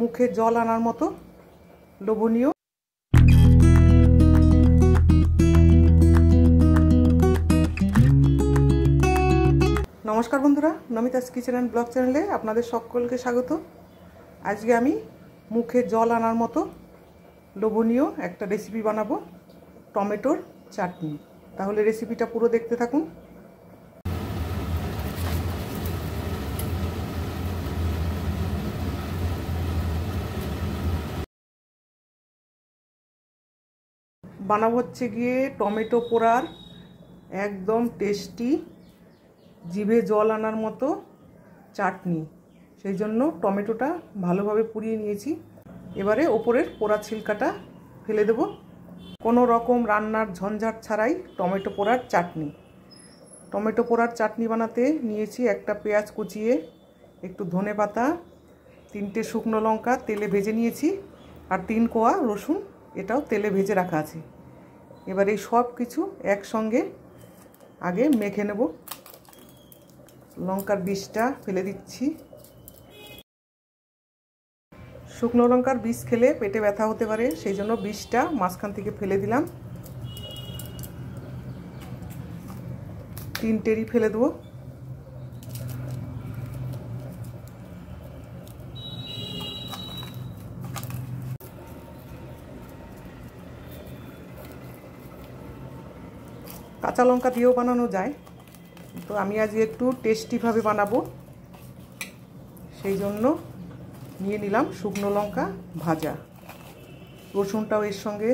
মুখে জল আনার মতো লোভনীয়। নমস্কার বন্ধুরা, নমিতাস কিচেন অ্যান্ড ব্লগ চ্যানেলে আপনাদের সকলকে স্বাগত। আজকে আমি মুখে জল আনার মতো লোভনীয় একটা রেসিপি বানাবো, টমেটোর চাটনি। তাহলে রেসিপিটা পুরো দেখতে থাকুন। বানাবো হচ্ছে গিয়ে টমেটো পোড়ার একদম টেস্টি, জিভে জল আনার মতো চাটনি। সেই জন্য টমেটোটা ভালোভাবে পুড়িয়ে নিয়েছি। এবারে ওপরের পোড়া ছিলকাটা ফেলে দেব। কোনো রকম রান্নার ঝঞ্ঝাট ছাড়াই টমেটো পোড়ার চাটনি। টমেটো পোড়ার চাটনি বানাতে নিয়েছি একটা পেঁয়াজ কুচিয়ে, একটু ধনেপাতা, 3টে শুকনো লঙ্কা তেলে ভেজে নিয়েছি, আর 3 কোয়া রসুন, এটাও তেলে ভেজে রাখা আছে। এবার এই সব কিছু একসঙ্গে আগে মেখে নেব। লঙ্কার বীজটা ফেলে দিচ্ছি। শুকনো লঙ্কার বীজ খেলে পেটে ব্যথা হতে পারে, সেই জন্য বীজটা মাঝখান থেকে ফেলে দিলাম। 3টেরই ফেলে দেবো। কাঁচা লঙ্কা দিয়েও বানানো যায়, তো আমি আজ একটু টেস্টিভাবে বানাবো, সেই জন্য নিয়ে নিলাম শুকনো লঙ্কা ভাজা। রসুনটাও এর সঙ্গে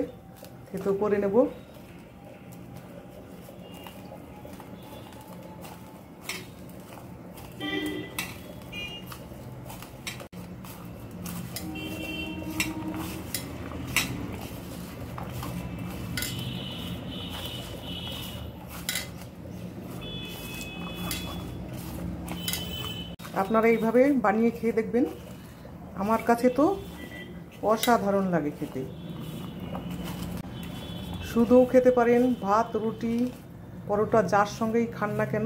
থেতো করে নেব। আপনারা এইভাবে বানিয়ে খেয়ে দেখবেন, আমার কাছে তো অসাধারণ লাগে খেতে। শুধুও খেতে পারেন, ভাত, রুটি, পরোটা যার সঙ্গেই খান না কেন,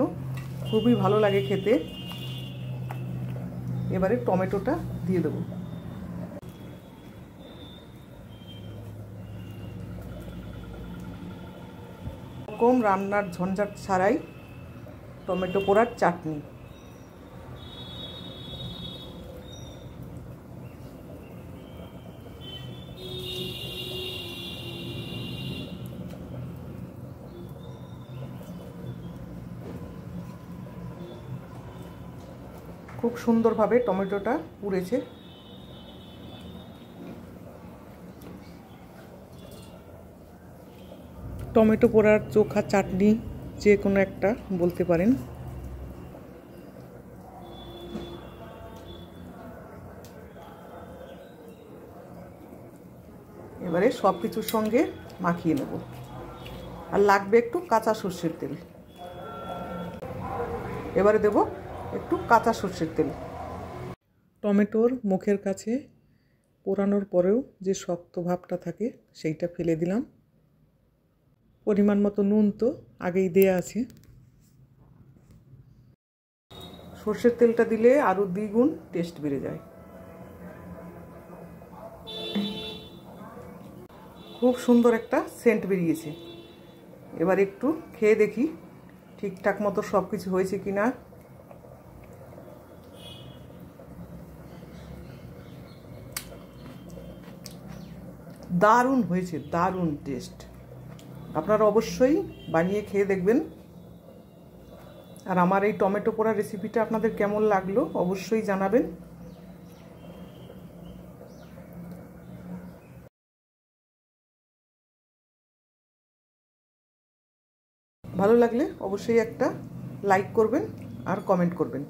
খুবই ভালো লাগে খেতে। এবারে টমেটোটা দিয়ে দেবো। কম রান্নার ঝঞ্ঝাট ছাড়াই টমেটো পোড়ার চাটনি। খুব সুন্দরভাবে টমেটোটা পুড়েছে। টমেটো পোড়ার চোখা চাটনি যে কোনো একটা বলতে পারেন। এবারে সব কিছুর সঙ্গে মাখিয়ে নেব। আর লাগবে একটু কাঁচা সর্ষের তেল। এবারে দেব একটু কাঁচা সর্ষের তেল। টমেটোর মুখের কাছে পোড়ানোর পরেও যে শক্ত ভাবটা থাকে সেইটা ফেলে দিলাম। পরিমাণ মতো নুন তো আগেই দেয়া আছে। সর্ষের তেলটা দিলে আরও দ্বিগুণ টেস্ট বেড়ে যায়। খুব সুন্দর একটা সেন্ট বেরিয়েছে। এবার একটু খেয়ে দেখি ঠিকঠাক মতো সব কিছু হয়েছে কিনা। দারুণ হয়েছে, দারুণ টেস্ট। আপনারা অবশ্যই বানিয়ে খেয়ে দেখবেন। আর আমার এই টমেটো পোড়া রেসিপিটা আপনাদের কেমন লাগলো অবশ্যই জানাবেন। ভালো লাগলে অবশ্যই একটা লাইক করবেন আর কমেন্ট করবেন।